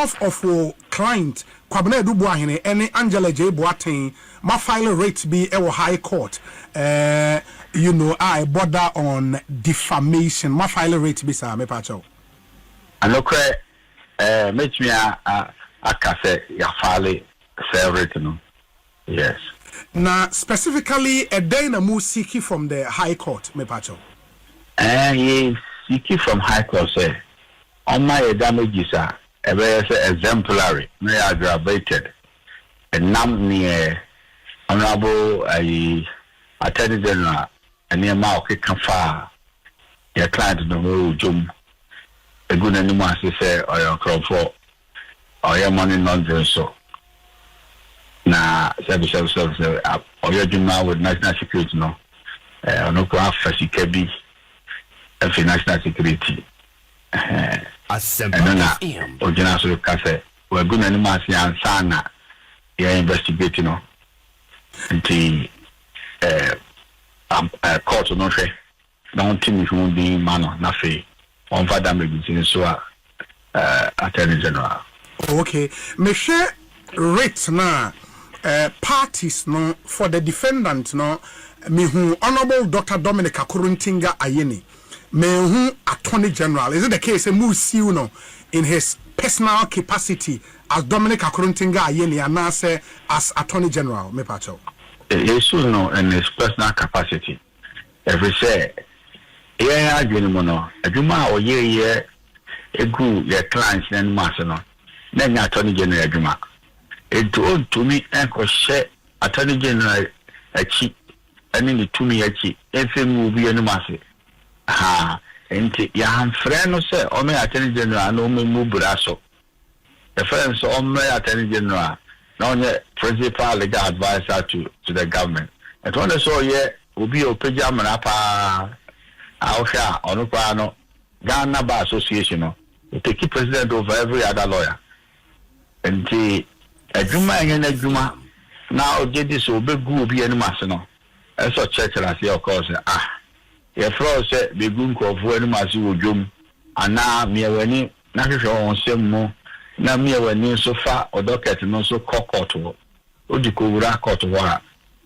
behalf of your client Kwabena du Boahen and Angela J Boahen ma file rate be a high court you know I border on defamation ma file rate be sa me pacho anokre make me akase ya file rate no yes now specifically a day na mu seeking from the high court me pacho he seeking from high court say on my damages are exemplary, may aggravated, and nam near honorable attorney general and near Malki Kafa, your client no more jum, a good animal say or your crop for or your money nonsense so. Na service or your juma with national security no, no craft for Shikabi and for national security. Original so kase we go na nimasi ansana ya investigating no nti court no hwe na on timi hu bi mano na fe on va damage so attorney general. Okay, me share rates na parties no for the defendant no me hu honorable Dr. Dominic Akuruntinga Ayine Mehu Attorney General. Is it the case a see you know in his personal capacity as Dominic Akuruntinga Ayene and now say as Attorney General? Me pacho. Yes, you know in his personal capacity. Every say, yeah, I do no. Ajuma or ye a good your clients and master then Attorney General Ajuma. It told to me and share Attorney General a cheap and in the to me a cheap. Anything will be any master. Enti ya hamfre no se o me attorney general no me mu braso the friends o me attorney general no nye principal legal advisor to the government and when so ye obi o peja mara pa awhia ono kwa no Ghana Bar Association no the key president over every other lawyer enti adwuma enye na adwuma na o je dis obegu obi enu ase no eso church la se of course ye fro se be gun krofo enu ase wodwom ana miewani na hwehwe won semmo na miewani so fa odoket no so court wo odiko wura court wo a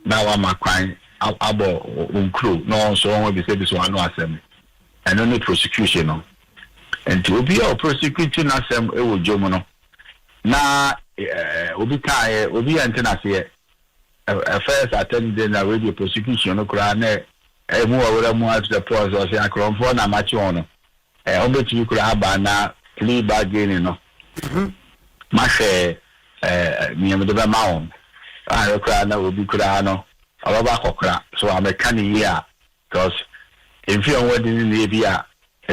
na wa makwan abo unkru no so won be say bi so anu asem and no prosecution no and obi o prosecuting asem e wodwom no na obi kai obi antena se first attended na radio prosecution no kra na emu awura mu at the pause o se akromfo na machi ono obetumi kra aba na plea bargain no ma hwe miyam de ba mawo kra na obi kra no ababa kokra so amekani here because if you want to be a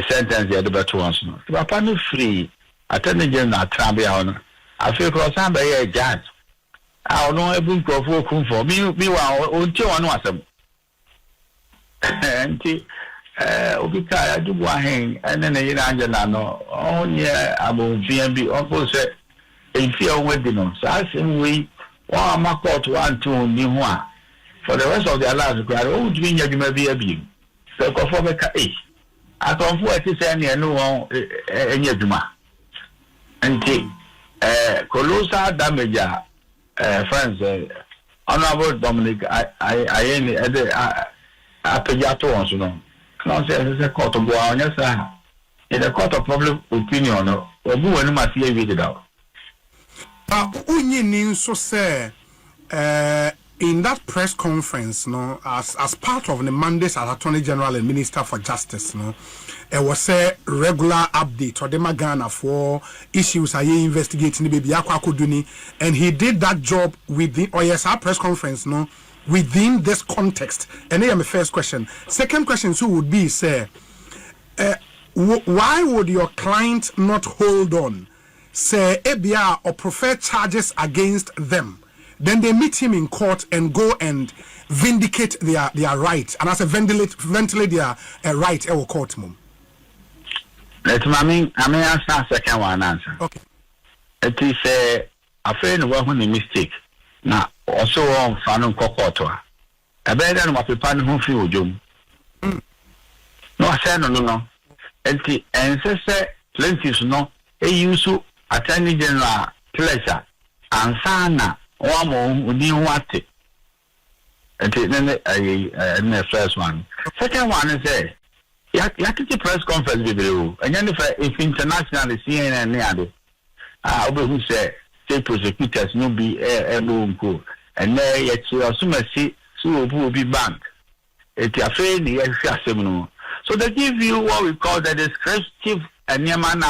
sentence the better ones no papa no free attorney general trambe ono afi cross am be a judge no ebu nkofo kumfo mi wa onti ono asem enti obika ya du Boahen ene ne yira Angela no onye abonfia bi onko se enfia wedi no so asem we wa ma court one two ni ho a for the rest of their lives grad o du nya dwuma bi abi so kofo beka atonfo ati se ne no won enya dwuma enti colossal damage friends honorable Dominic Ayine apejato on so no say court of Boahen say in the court of public opinion no obu wanu ma see evi de da unyi so say in that press conference no as part of the mandates as Attorney General and Minister for Justice no it was a regular update or the Ghana for issues are investigating the baby akwaduni and he did that job within our press conference no within this context. And then my first question. Second question so would be say why would your client not hold on say ABR or prefer charges against them? Then they meet him in court and go and vindicate their right and as a ventilate their right our court mum. Let me answer second one answer. Okay. It is a friend who a mistake. Now also on Fanon Cocotoa. A better than what people who feel jum. No, I said no. And say plaintiffs no, a use Attorney General pleasure ansana wamo udi wate. And then the first one. Second one is you have to press conference with you. And then if international CNN near who say state prosecutors no be able and there yet you assume see so will be bank. It's afraid the so they give you what we call the descriptive and yaman.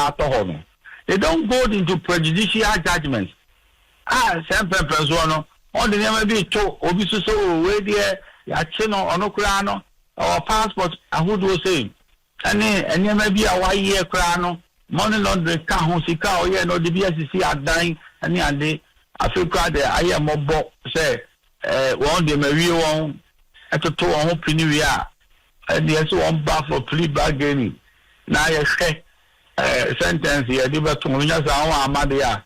They don't go into prejudicial judgments. Some purpose one on the name be to obiso way there yachino onokrano or passport who do say and there may be a 1 year crano money laundering can hosika or yeah no the BSC are dying and the Africa the I am mobo say one the Mary one at the 2 on Pinuia and there's one bar for plea bargaining. Now you say sentence here diba tumunya za amadia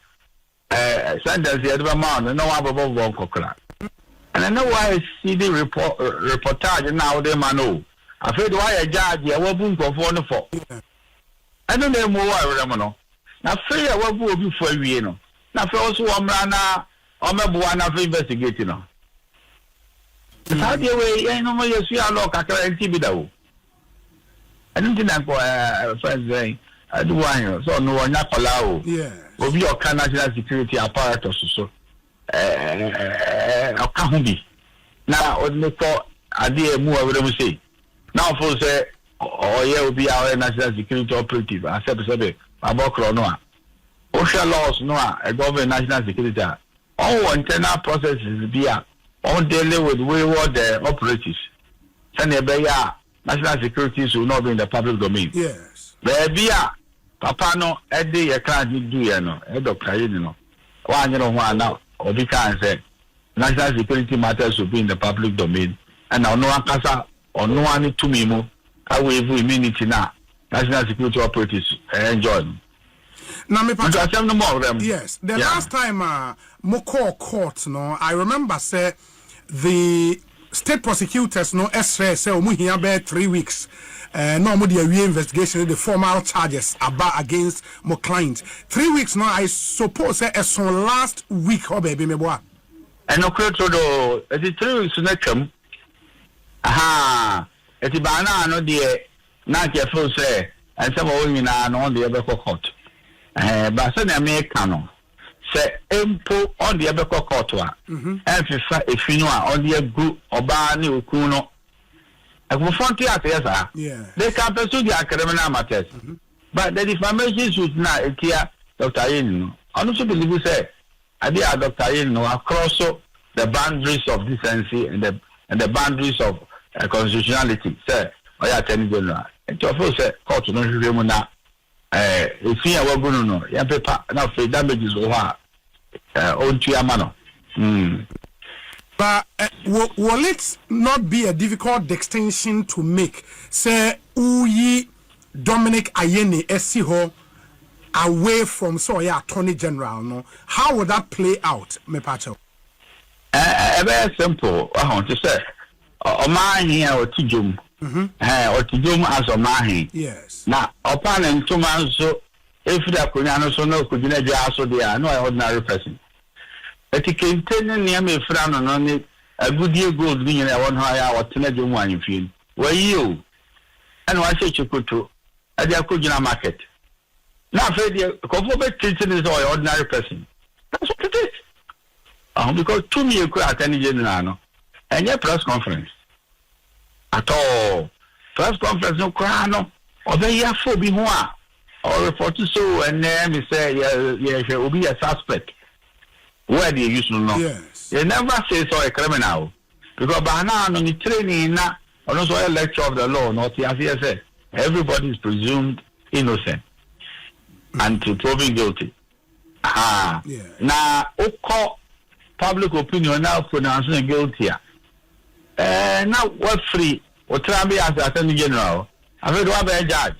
sentence here diba man no above one kokra. And I know why I see the reportage now they mano. I feel why a judge ya wabu for for. I don't know more remano. Now fair wabu before we know. Now for also amrana omebuana for investigating no. How the way I know my see a lock I be da. I don't think I'm friends saying I do want so no one not allow. Yeah. Obi your national security apparatus so. Okahumbi. Now only for idea more we don't say. Now for say oh yeah will be our national security operative. I said about Kronoa. OSHA laws no a government national security. All internal processes be on dealing with wayward operatives. Send a national security will not be in the public domain. Yes. Baby Papa no Eddie a can't do ya no Dr. Ayine no. One you know one now or we can say national security matters will be in the public domain and now no one casa or no one to me more. I will immunity now. National security operatives enjoy. Now, yes, the last time Moko court, no, I remember say the state prosecutors no Esre say we have 3 weeks. No more the investigation, the formal charges about against my client. 3 weeks now, I suppose it's on last week, oh baby, me boy. And no credit to the 3 weeks next come. Aha, it's banana no dear, not your full say, and some of you now on the other court. But send Americano say impo on the other court. And if you know on the group or bani ukuno. Yeah. They can pursue their criminal matters. But the defamation suit now is here, Dr. Ayine. I also believe you say, I did Dr. Ayine across the boundaries of decency and the boundaries of constitutionality. Say, I Attorney General. And to also say, court no review now. If you are going to know, your paper now for damages over on to your mano. But will it not be a difficult distinction to make? Say, Uyi Dominic Ayine Esiho away from Attorney General. No, how would that play out, me pacho? Very simple. I want to say, Oman here or Tijum, or Tijum as Oman. Yes. Now, upon and 2 months, so if the Kunyano so no could you also there, no ordinary person. But he can tell near me frown on it a good year gold being a 1 hour or 10 one in field. Were you? And what say you could to at the Akujina market? Now, Freddie, conformate treating is an ordinary person. That's what it is. Because 2 years could attend General and your press conference. At all. Press conference no crano or the year for be more or report to so and then we say, yes, there will be a suspect. Where do you use no? Yes. You never say so a criminal. Because by now, on the training, not also a lecture of the law, not the say everybody is presumed innocent until proven guilty. Now, public opinion now pronouncing guilty. Now, what free or try to be as Attorney General? I've heard one by a judge.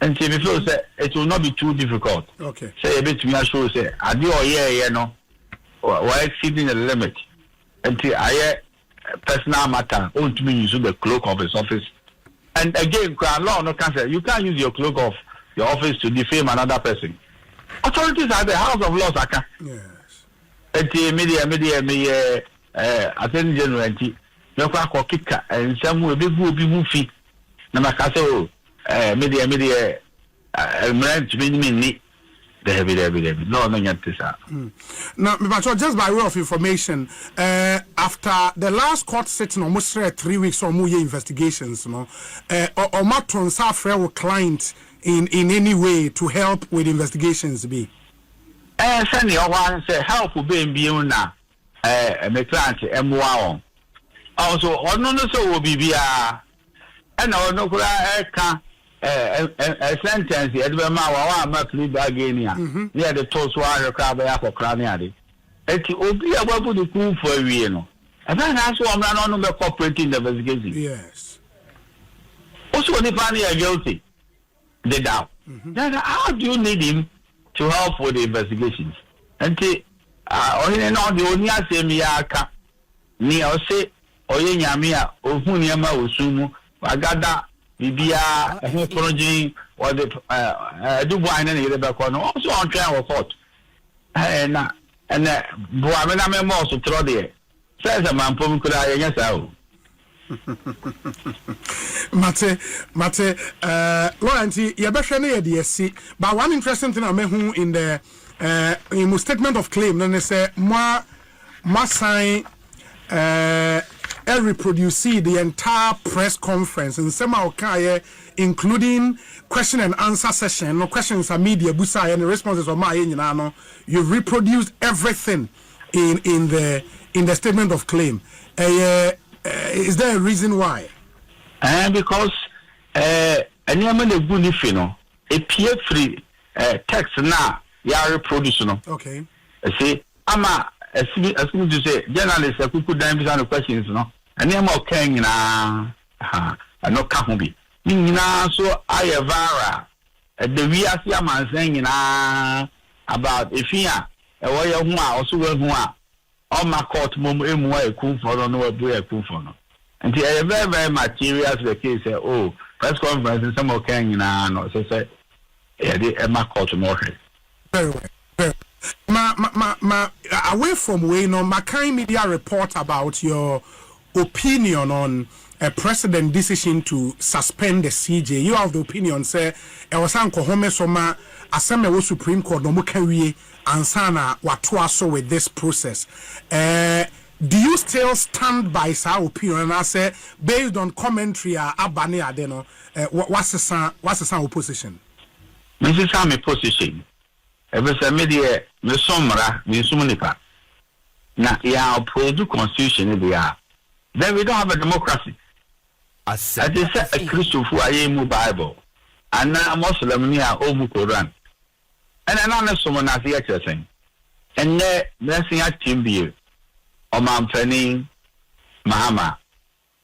And see, before say it will not be too difficult. Okay. Say a bit me show say I do no why exceeding the limit until I personal matter won't mean use the cloak of his office. And again, law no can say you can't use your cloak of your office to defame another person. Authorities are the House of Laws. Yes. Media, Attorney General, no crack kicker, and some will be movie. Namacaso, media, to be me. No, now, just by way of information, after the last court sitting, almost 3 weeks or more investigations, or Matron Safra client in any way to help with investigations be? Send your one say help will be in Biuna, my client, M1. Also, or no, so will be via, and no, a sentence, Edward Mawa, Matli Bagania, near the Toswara Crabbe for Craniadi. It will be a well the cool for you. And then I saw a man on the cooperating investigation. Yes. Also, when the family are guilty, they doubt. Then how do you need him to help with the investigations? And the only Asemiaka, near say, or Yamia, or Hunyama, or Sumu, Agada. Bibia, Progeny, or the Boahen and Rebecca, also on trial of court. And Boahen also throw there. Says a man, Pumkula, yes, Mate, Loyalty, Yabashane, DSC. But one interesting thing I met who in the statement of claim, then they say, must sign. Reproduce the entire press conference and somehow including question and answer session, no questions are media busa and the responses of my you've reproduced everything in the statement of claim. Is there a reason why? Because any amount of good if you know a peer free text now you are reproducing. Okay. See, as soon as you say, journalists are could dime the questions, no, and name of King na no Kahubi. Nina so I avara the we are man saying about if here a warrior who are also who are on my court mum a cool for no do a cool for no. And they very, very material to the case oh, press conference and some of King no so say my court more. Very well. Away from way, no, Makai media report about your opinion on a president decision to suspend the CJ. You have the opinion, say, I was Uncle Home Soma, Assembly Supreme Court, no Mukawi, Ansana, Watuaso with this process. Do you still stand by our opinion? And I say, based on commentary, Abani Adeno, what's the opposition? Mrs. Sami position. Ever say media me somra me sumunipa na ya oppose constitution they are then we don't have a democracy. I say a Christian who are mu Bible and a Muslim near Omu Quran and another someone as the exercising and there blessing at Timbi or Mam Penny Mahama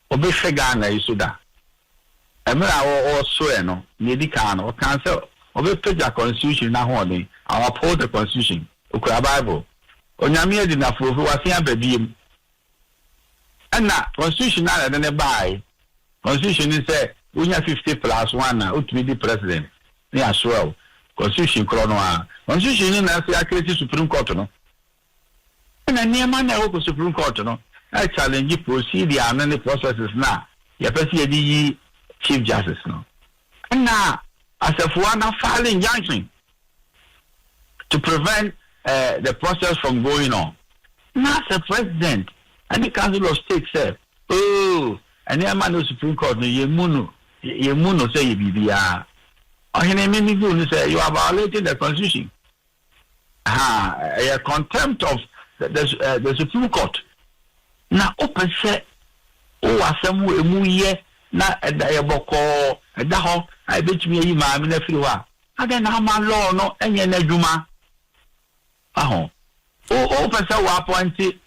or Bishagana Isuda and when I also no Nidicano or cancel or we put the constitution now on our uphold the constitution, okay, Bible. Onyamia did not for who was here, baby. And now, constitution, not than a buy. Constitution is a we have 50+1 now to be the president. Yeah, swell. Constitution, Chrono. Constitution in the created Supreme Court, no. And a near man, I hope Supreme Court, no. I challenge you proceed the and the processes now. You see the Chief Justice, no. And now, as a one filing injunction to prevent the process from going on. Now, the president and the Council of State said, oh, and the man of the Supreme Court, Yemuno say you be say you are violating the Constitution. A contempt of the Supreme Court. Now, open say, oh, some way, not a diaboko, a daho, I bet me, my nephew. I don't know my law, no, and Juma. Oh, person who appointed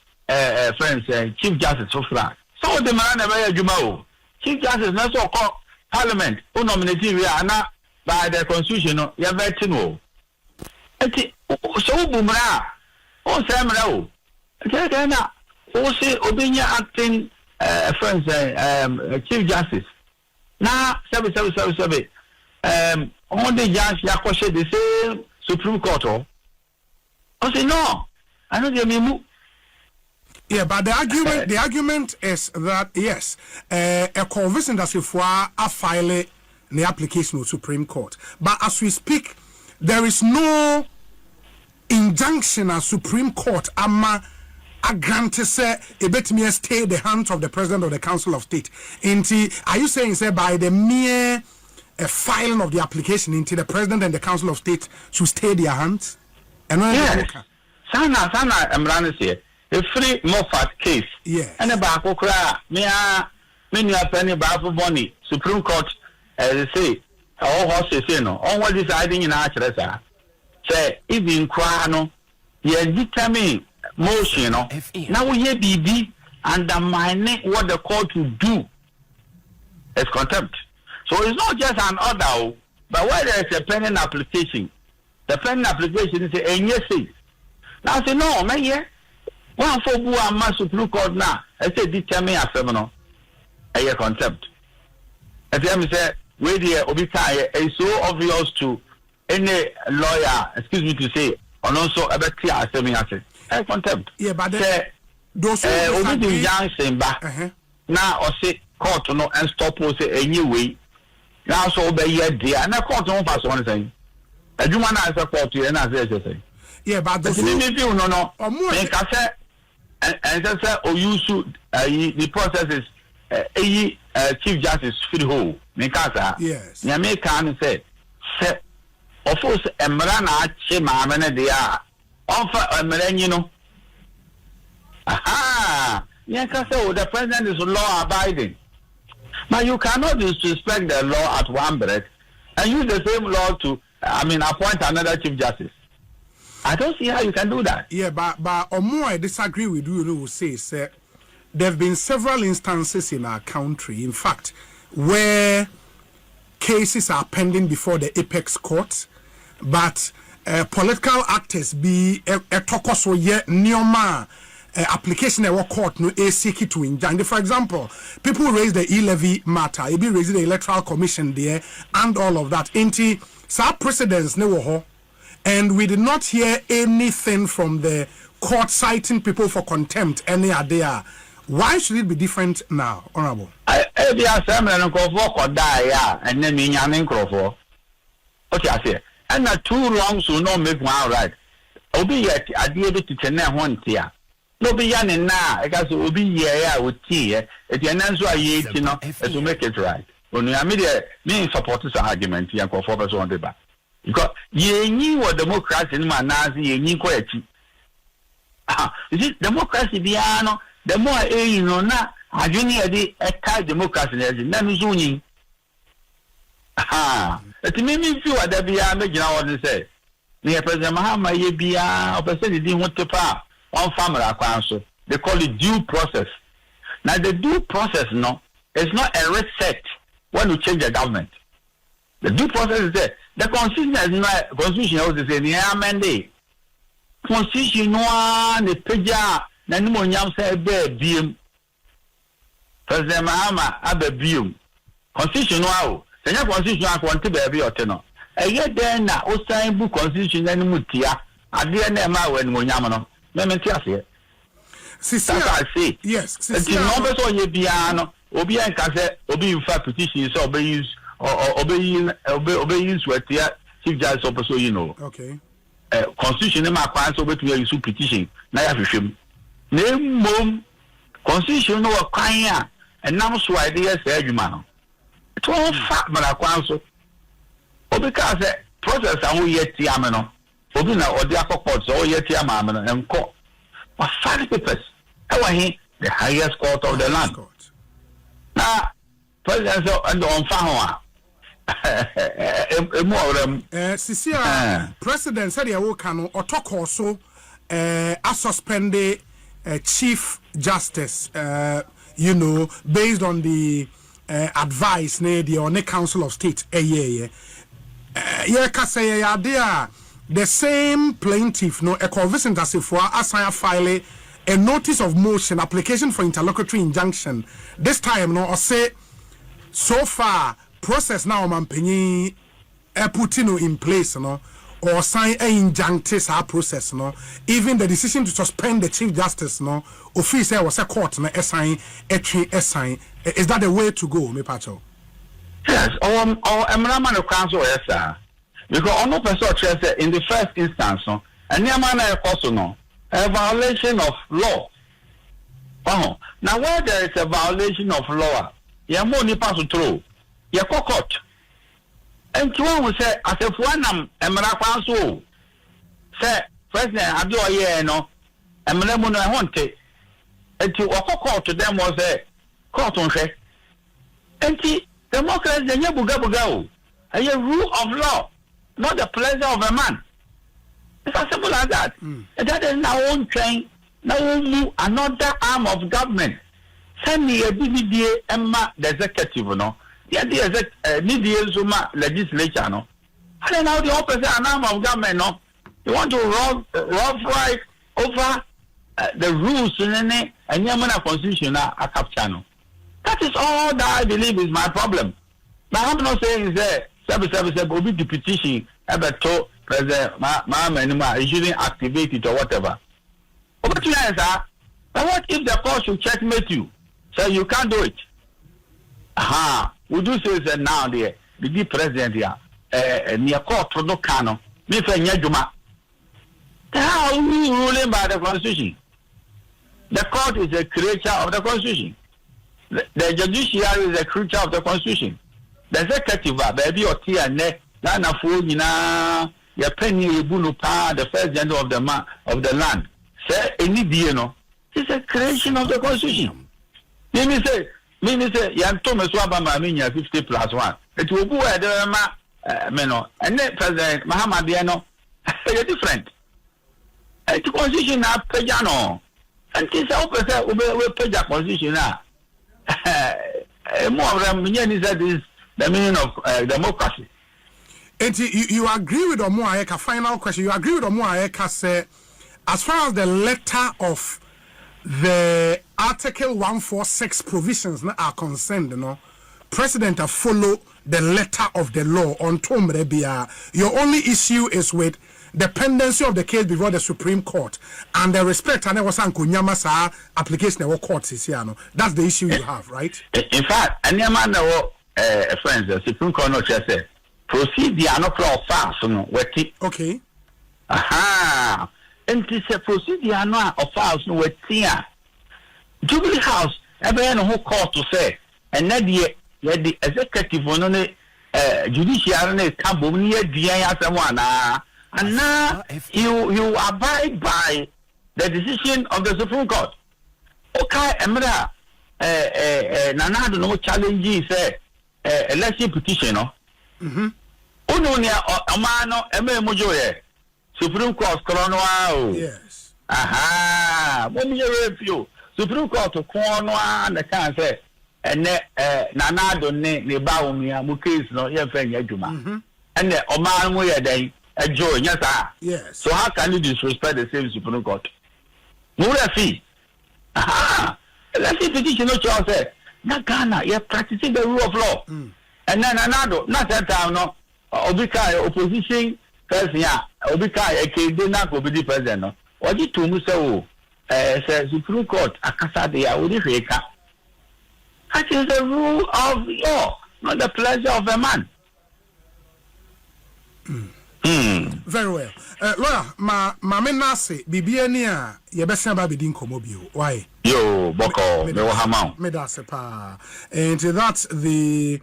friends, Chief Justice of France. So the man never Juma. Chief Justice, not so called Parliament, who nominated we are not by the Constitution, you have to know. So, Bumra, oh, Samuel, oh, say, Obinia acting friends, Chief Justice. Now, 7. On the judge, Yakoshe, the same Supreme Court. I say no. I know they move. Yeah, but the argument is that yes, a conviction that if we are file the application of Supreme Court, but as we speak, there is no injunction at Supreme Court. Ama a grant say a bit me stay the hands of the President of the Council of State. Are you saying say by the mere filing of the application into the President and the Council of State should stay their hands? And yes, Sana, I'm running here. A free Moffat case. Yes. And a back okra, me a penny back of money. Supreme Court, as they say, all horses, all what deciding in Archer. Say, even Crano, ye determine motion. Now we hear BB undermining what the court will do as contempt. So it's not just an order, but where there is a pending application, the pending application is a yes. Now I say, no, man, yeah. One for Boahen Supreme Court now, I say determine a feminine, a contempt. As I say, where the Obika is so obvious to any lawyer, excuse me to say, and also a bit clear as a contempt. Yeah, but those Obi young Simba now or say court no and stop or say anyway. Now so obey ye dear and a court on pass one thing. A human as a court and as I say. Yeah, but no. Make I say and just say or you should the process is Chief Justice Freehold. Make us yes. Yame can say of course Emrana Chima Mene they are offer Emran, you know. Aha! Yes, so the President is law abiding. But you cannot disrespect the law at one breath and use the same law to appoint another Chief Justice. I don't see how you can do that. Yeah, but more I disagree with you. You will say, sir, there have been several instances in our country, in fact, where cases are pending before the apex court, but political actors be a tokoso ye neoma application at court no a seek to injunct. For example, people raise the e-levy matter, it be raising the electoral commission there and all of that. Inti sa precedents ne wo. And we did not hear anything from the court citing people for contempt any idea. Why should it be different now, Honorable? I and then me okay, I say, and not too long so no make one right. Obi yet I did it to tell one tear. No be yan and now, I guess Obi yeah with tea, at the answer I eat, you know, to make it right. When we are media, me support this argument, young for on the back. Because ye knew what democracy in my Nazi, ye knew quite. Is it democracy, Biano? The more you know now, I junior the attack democracy as in Namizuni. Aha, it made me feel what the Bia making out to say. Near President Mahama, ye Bia, or President didn't want to power on family council. They call it due process. Now, the due process, no, it's not a reset when you change the government. The due process is there. The constitution is not constitution. I was saying, yeah, Monday. Constitution one the peja. Na ni mo nyam say be biem. President Mahama abe biem. Constitution wa. Senya constitution akwonte be be ote no. Eye den na o sign book constitution na ni mutia. Ade na ma wa ni mo nyam no. Me ase. Sisi. Yes. Sisi. No be so ye bia no. Obi an ka say obi infa petition so obi use obey what Chief Justice also you know. Okay. Constitution ma kwan so betu use petition na ya hwehwem. Na mom constitution no kwan a enam so idea say adwuma no. To fa mara kwan so. Obi ka say process an we yet am no. Obi na odi akokpot so yet am am no enko. Wa file papers. E the highest court of the land. Na president and on fa Sisia President said you can otoko so a suspended Chief Justice based on the advice near the Council of State the same plaintiff a conviction as if for assign file a notice of motion application for interlocutory injunction this time or say so far process now man penny putting in place or sign a injunctive our process no even the decision to suspend the chief justice no officer was a court no assign assign is that the way to go me pacho? Yes, or emrama no council yes sir, because no person say in the first instance no and na also no a violation of law. Oh, now where there is a violation of law, you more ni pass through. You court. And to one will say, as if one emra council say President Adoye no, emra no want it. And to court to them was a court on say. And democracy the buga a rule of law, not the pleasure of a man. It's as simple as that. And that is now own train. Now move another arm of government. Send me a BBDA Emma the executive, no. Yeah, the legislature, no. And then now the opposite arm of government, no. You want to rob right over the rules in any and Yamana constitution a capture, no. That is all that I believe is my problem. Now I'm not saying is that service will be the petition ever told President Mahama is shouldn't activate it or whatever. But what if the court should checkmate you? So you can't do it. Aha. We do say that now the president here, near court to no canon, me for Nyajuma. How are we ruling by the constitution? The court is a creature of the constitution. The judiciary is a creature of the constitution. The executive, baby or tea and neck, Nana Fugina, your penny Bunupa, the first gender of the land. Say any no, it's a creation of the constitution. Let me say, Yan Thomas Wabama mean 50 plus 1. It will go at the Meno, and then President Mahamadiano, very different. The constitution now, Pejano, and this opposite will pay the constitution now. More of them, that is the meaning of democracy. And you agree with Omoayeka? Final question. You agree with Omoayeka? Say, as far as the letter of the Article 146 provisions are concerned, President follow the letter of the law on Tomrebia. Your only issue is with the pendency of the case before the Supreme Court and the respect and was Nyamasa application of courts is here. That's the issue you have, right? In fact, Anyama friends, the Supreme Court not just said proceed the anokra fast no weti. Okay. Aha. And this procedure no of house no weti a. Jubilee House ebe no court to say and na the executive no judiciary na tabo ni edian asem ana. And now you abide by the decision of the Supreme Court. Okay, Emra Nanado no challenge say election petition no. Unonia amano mojoye Supreme Court korono. Yes. Aha. When you review Supreme Court to kono and the can say and Nanado ne baumia mu case no ye fen adwuma. And the oman mo ye den a joy, yes, sir. Yes. So how can you disrespect the same Supreme Court? Murafi. Aha. Let's see petition no choice say. Na Ghana, you're practicing the rule of law. And then another, not that time, no. Obika opposition person, yeah. Obika a Kedina will be the president, no. What did to Musa? Says Supreme Court, Akasa de Audifeka. That is the rule of law, not the pleasure of a man. Very well. Lawyer, ma menase bibiania ye besa ba bedi nkomobio. Why? Yo, boko, me wa hamao. Me da sepa. And that's the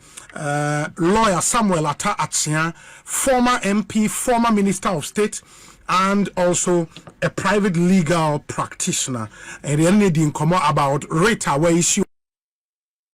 lawyer Samuel Ata Atsia, former MP, former Minister of State, and also a private legal practitioner. And the only thing come about rate away issue